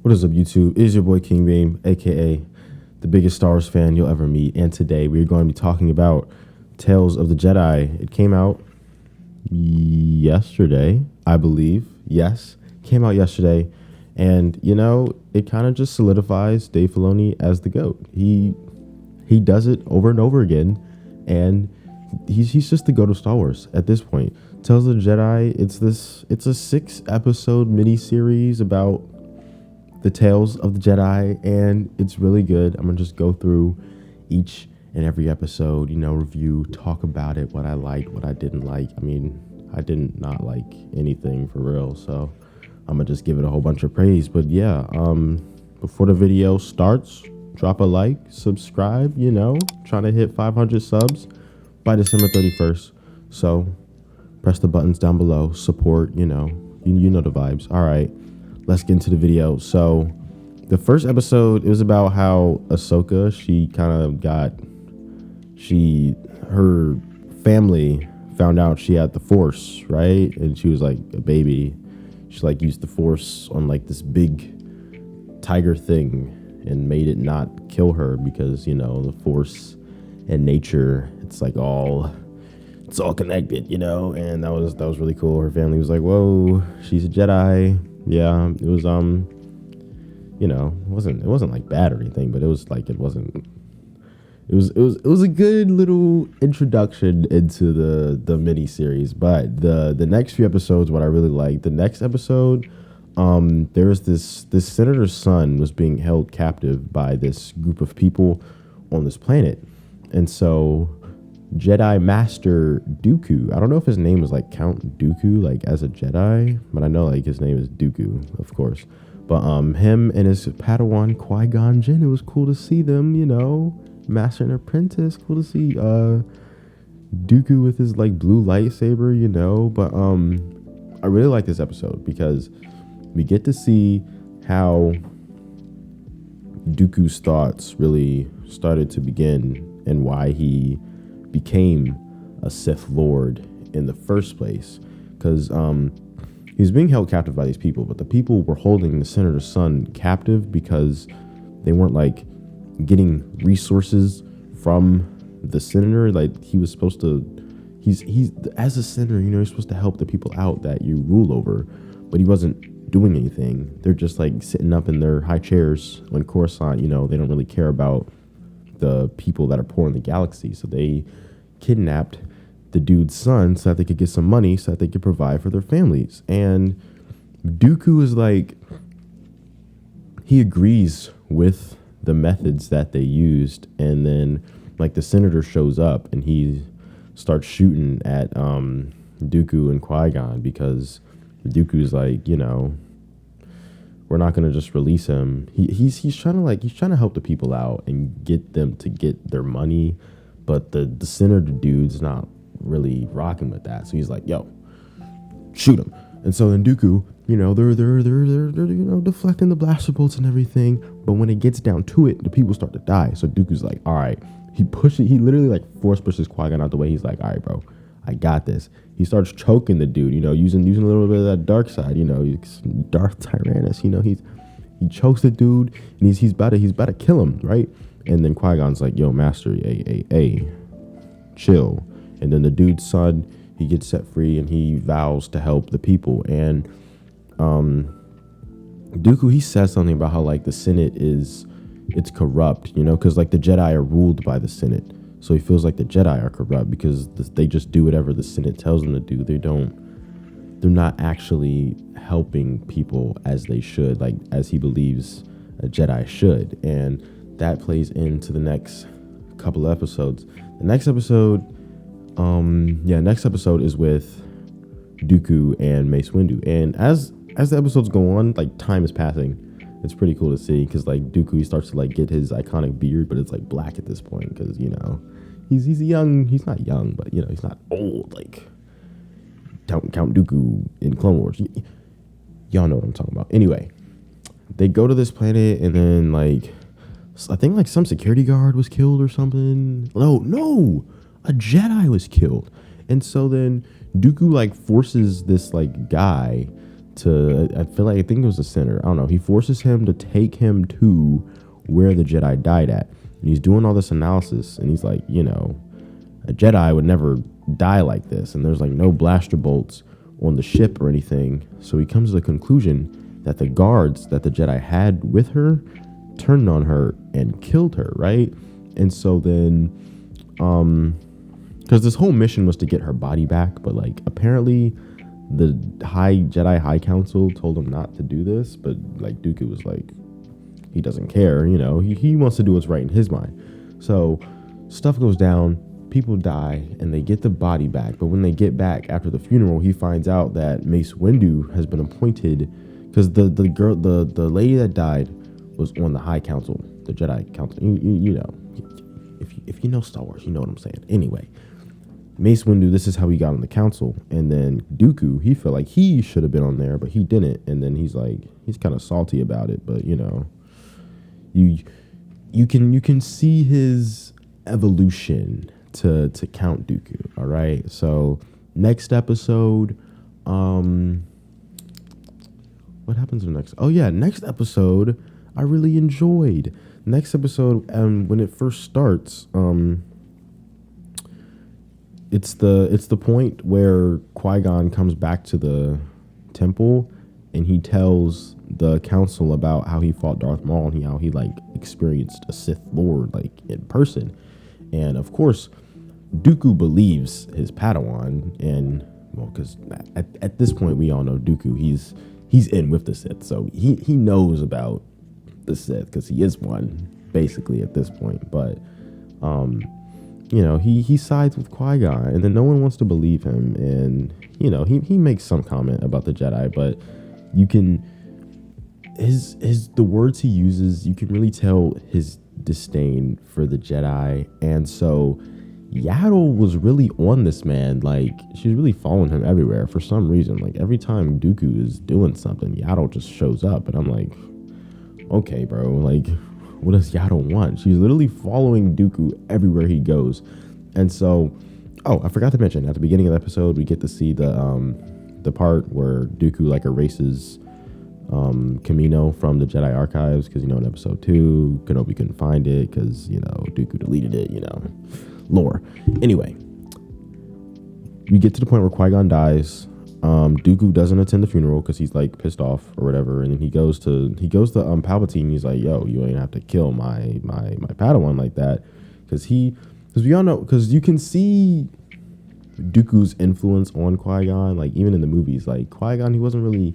What is up, YouTube? It is your boy King Beam, aka the biggest Star Wars fan you'll ever meet. And today we're going to be talking about Tales of the Jedi. It came out yesterday, I believe. Yes, came out yesterday. And, you know, it kind of just solidifies Dave Filoni as the GOAT. He does it over and over again. And he's just the GOAT of Star Wars at this point. Tales of the Jedi, it's a 6-episode miniseries about the Tales of the Jedi, and it's really good. I'm gonna just go through each and every episode, review, talk about it, what I liked, what I didn't like. I mean, I didn't not like anything for real, so I'm gonna just give it a whole bunch of praise. But yeah, before the video starts, drop a like, subscribe, trying to hit 500 subs by December 31st. So press the buttons down below, support, you know the vibes. All right, let's get into the video. So the first episode, it was about how Ahsoka, her family found out she had the Force, right? And she was like a baby. She used the Force on this big tiger thing and made it not kill her because, the Force and nature, it's all connected, and that was really cool. Her family was like, whoa, she's a Jedi. Yeah, it was it wasn't like bad or anything, but it was a good little introduction into the mini series. But the next few episodes, what I really liked, the next episode, there was this senator's son was being held captive by this group of people on this planet, and so Jedi Master Dooku, I don't know if his name was Count Dooku as a Jedi, but I know his name is Dooku, of course. But him and his Padawan Qui-Gon Jinn, it was cool to see them, Master and Apprentice. Cool to see Dooku with his blue lightsaber, But I really like this episode because we get to see how Dooku's thoughts really started to begin and why he became a Sith Lord in the first place, because he was being held captive by these people, but the people were holding the senator's son captive because they weren't getting resources from the senator. He was supposed to, he's as a senator, you're supposed to help the people out that you rule over, but he wasn't doing anything. They're just sitting up in their high chairs on Coruscant. They don't really care about the people that are poor in the galaxy, so they kidnapped the dude's son so that they could get some money so that they could provide for their families. And Dooku is he agrees with the methods that they used, and then the senator shows up and he starts shooting at Dooku and Qui-Gon because Dooku's we're not gonna just release him. He's trying to help the people out and get them to get their money, but the senator dude's not really rocking with that. So he's like, yo, shoot him. And so then Dooku, they're deflecting the blaster bolts and everything, but when it gets down to it, the people start to die. So Dooku's like, all right, he literally force pushes Qui-Gon out the way. He's like, all right, bro, I got this. He starts choking the dude, using a little bit of that dark side, Darth Tyrannus, he chokes the dude and he's about to kill him, right? And then Qui-Gon's like, yo, master, hey, chill. And then the dude's son, he gets set free and he vows to help the people. And Dooku, he says something about how the Senate it's corrupt, because the Jedi are ruled by the Senate. So he feels the Jedi are corrupt because they just do whatever the Senate tells them to do. They're not actually helping people as they should, as he believes a Jedi should. And that plays into the next couple of episodes. The next episode, is with Dooku and Mace Windu. And as the episodes go on, time is passing. It's pretty cool to see because Dooku, he starts to get his iconic beard, but it's black at this point because he's young. He's not young, but he's not old Count Dooku in Clone Wars. Y'all know what I'm talking about. Anyway, they go to this planet and then I think some security guard was killed or something. No, a Jedi was killed. And so then Dooku forces this guy I think it was the center. I don't know. He forces him to take him to where the Jedi died at. And he's doing all this analysis, and he's like, a Jedi would never die like this. And there's like no blaster bolts on the ship or anything. So he comes to the conclusion that the guards that the Jedi had with her turned on her and killed her, right? And so then, because this whole mission was to get her body back, but like apparently the Jedi High Council told him not to do this, but like Dooku was like, he doesn't care, he wants to do what's right in his mind. So stuff goes down, people die, and they get the body back. But when they get back after the funeral, he finds out that Mace Windu has been appointed, because the lady that died was on the High Council, the Jedi Council. If you know Star Wars, you know what I'm saying. Anyway, Mace Windu, this is how he got on the council. And then Dooku, he felt like he should have been on there, but he didn't. And then he's kind of salty about it. But you can see his evolution to Count Dooku. All right. So next episode, what happens in the next? Oh yeah, next episode I really enjoyed. Next episode, when it first starts, it's the point where Qui-Gon comes back to the temple, and he tells the council about how he fought Darth Maul and how he experienced a Sith Lord in person. And of course, Dooku believes his Padawan, and because at this point we all know Dooku, he's in with the Sith, so he knows about the Sith because he is one basically at this point. But he sides with Qui-Gon, and then no one wants to believe him. And, he makes some comment about the Jedi, but you can, the words he uses, you can really tell his disdain for the Jedi. And so Yaddle was really on this man. She's really following him everywhere for some reason. Every time Dooku is doing something, Yaddle just shows up, and I'm like, okay, bro, what does Yaddle want? She's literally following Dooku everywhere he goes. And so, I forgot to mention, at the beginning of the episode, we get to see the part where Dooku erases Kamino from the Jedi archives, because in episode 2 Kenobi couldn't find it because Dooku deleted it, lore. Anyway, we get to the point where Qui-Gon dies. Dooku doesn't attend the funeral because he's pissed off or whatever, and then he goes to Palpatine. He's like, yo, you ain't have to kill my Padawan like that, because we all know, because you can see Dooku's influence on Qui-Gon, even in the movies. Qui-Gon, he wasn't really,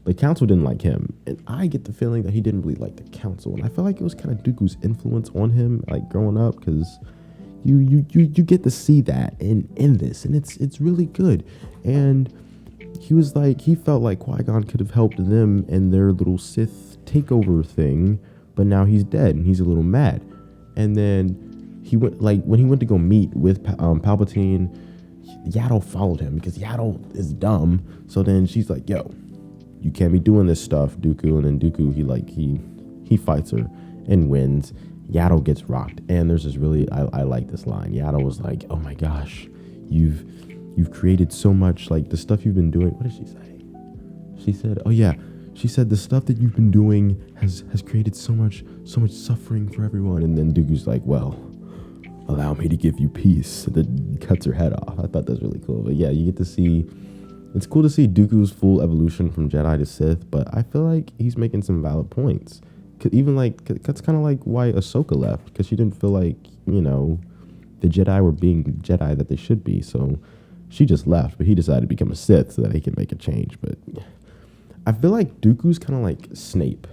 the council didn't like him, and I get the feeling that he didn't really like the council, and I feel like it was kind of Dooku's influence on him growing up, because you get to see that in this, and it's really good. And he felt like Qui-Gon could have helped them in their little Sith takeover thing, but now he's dead and he's a little mad. And then he went, when he went to go meet with Palpatine, Yaddle followed him because Yaddle is dumb. So then she's like, yo, you can't be doing this stuff, Dooku. And then Dooku, he fights her and wins. Yaddle gets rocked, and there's this really, I like this line. Yaddle was like, oh my gosh, you've created so much, the stuff you've been doing. What did she say? She said, oh yeah, she said the stuff that you've been doing has created so much suffering for everyone. And then Dooku's like, well, allow me to give you peace. And then cuts her head off. I thought that's really cool. But yeah, you get to see, it's cool to see Dooku's full evolution from Jedi to Sith, but I feel like he's making some valid points. Even that's kind of why Ahsoka left, because she didn't feel like the Jedi were being Jedi that they should be, so she just left. But he decided to become a Sith so that he can make a change. But I feel like Dooku's kind of like Snape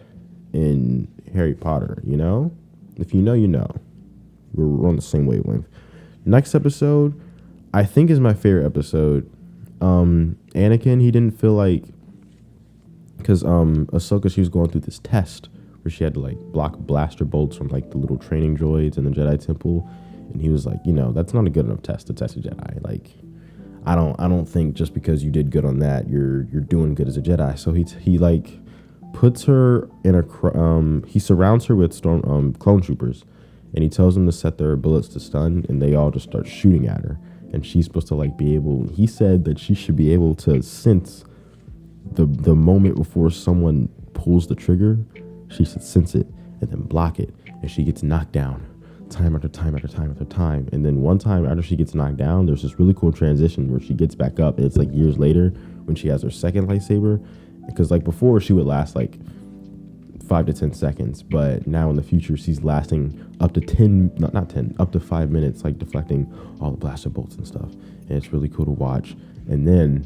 in Harry Potter. If you know, you know. We're on the same wavelength. Next episode, I think, is my favorite episode. Anakin, he didn't feel like, because Ahsoka, she was going through this test where she had to block blaster bolts from the little training droids in the Jedi Temple, and he was like, that's not a good enough test to test a Jedi. I don't think just because you did good on that, you're doing good as a Jedi. So he puts her in a he surrounds her with clone troopers, and he tells them to set their bullets to stun, and they all just start shooting at her, and she's supposed to be able. He said that she should be able to sense the moment before someone pulls the trigger, she should sense it and then block it, and she gets knocked down time after time after time after time. And then one time after she gets knocked down, there's this really cool transition where she gets back up, and it's like years later when she has her second lightsaber, because like before she would last like 5 to 10 seconds, but now in the future she's lasting up to 10, not 10, up to 5 minutes, like deflecting all the blaster bolts and stuff. And it's really cool to watch. And then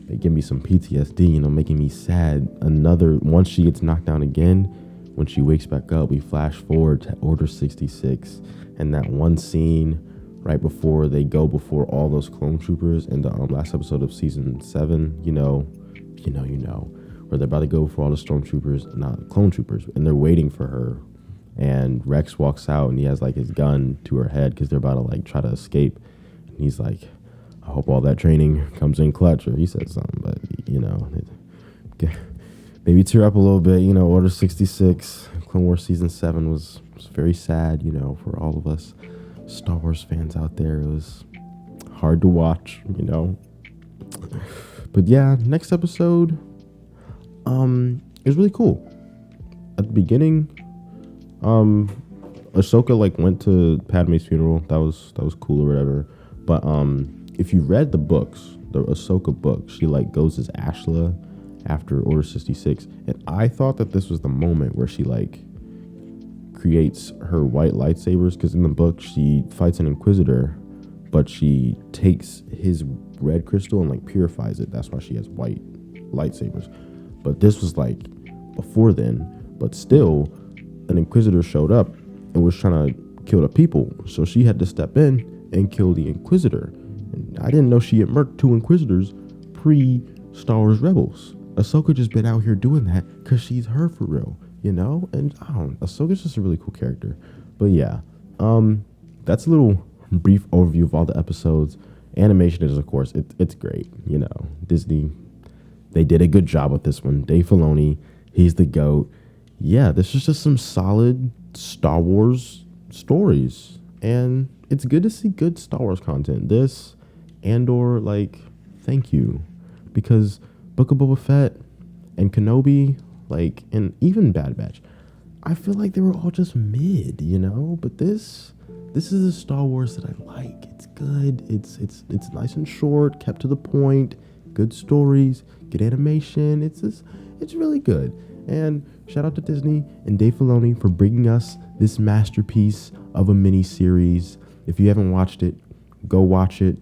they give me some PTSD, making me sad. Once she gets knocked down again, when she wakes back up, we flash forward to Order 66, and that one scene right before they go before all those clone troopers in the last episode of season 7, where they're about to go for all the stormtroopers, not clone troopers, and they're waiting for her. And Rex walks out, and he has like his gun to her head because they're about to like try to escape. And he's like, I hope all that training comes in clutch, or he said something, but maybe tear up a little bit. Order 66, Clone Wars season 7 was very sad, for all of us Star Wars fans out there. It was hard to watch, But yeah, next episode is really cool. At the beginning, Ahsoka like went to Padme's funeral. That was cool or whatever. But if you read the books, the Ahsoka book, she like goes as Ashla after Order 66, and I thought that this was the moment where she like creates her white lightsabers, because in the book she fights an Inquisitor, but she takes his red crystal and like purifies it. That's why she has white lightsabers. But this was like before then, but still an Inquisitor showed up and was trying to kill the people, so she had to step in and kill the Inquisitor. And I didn't know she had murked 2 Inquisitors pre-Star Wars Rebels. Ahsoka just been out here doing that because she's her for real, And Ahsoka's just a really cool character. But yeah, that's a little brief overview of all the episodes. Animation is, of course, it's great. Disney, they did a good job with this one. Dave Filoni, he's the GOAT. Yeah, this is just some solid Star Wars stories, and it's good to see good Star Wars content. This, Andor, thank you, because Book of Boba Fett and Kenobi, and even Bad Batch, I feel like they were all just mid, But this is a Star Wars that I like. It's good. It's nice and short, kept to the point, good stories, good animation. It's really good. And shout out to Disney and Dave Filoni for bringing us this masterpiece of a mini series. If you haven't watched it, go watch it.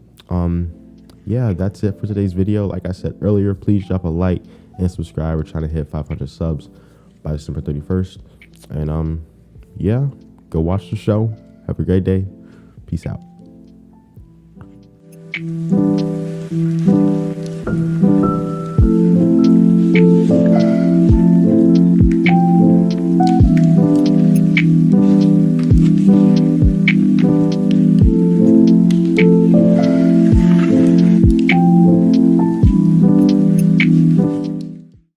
Yeah, that's it for today's video. Like I said earlier, please drop a like and subscribe. We're trying to hit 500 subs by December 31st. And yeah, go watch the show. Have a great day. Peace out.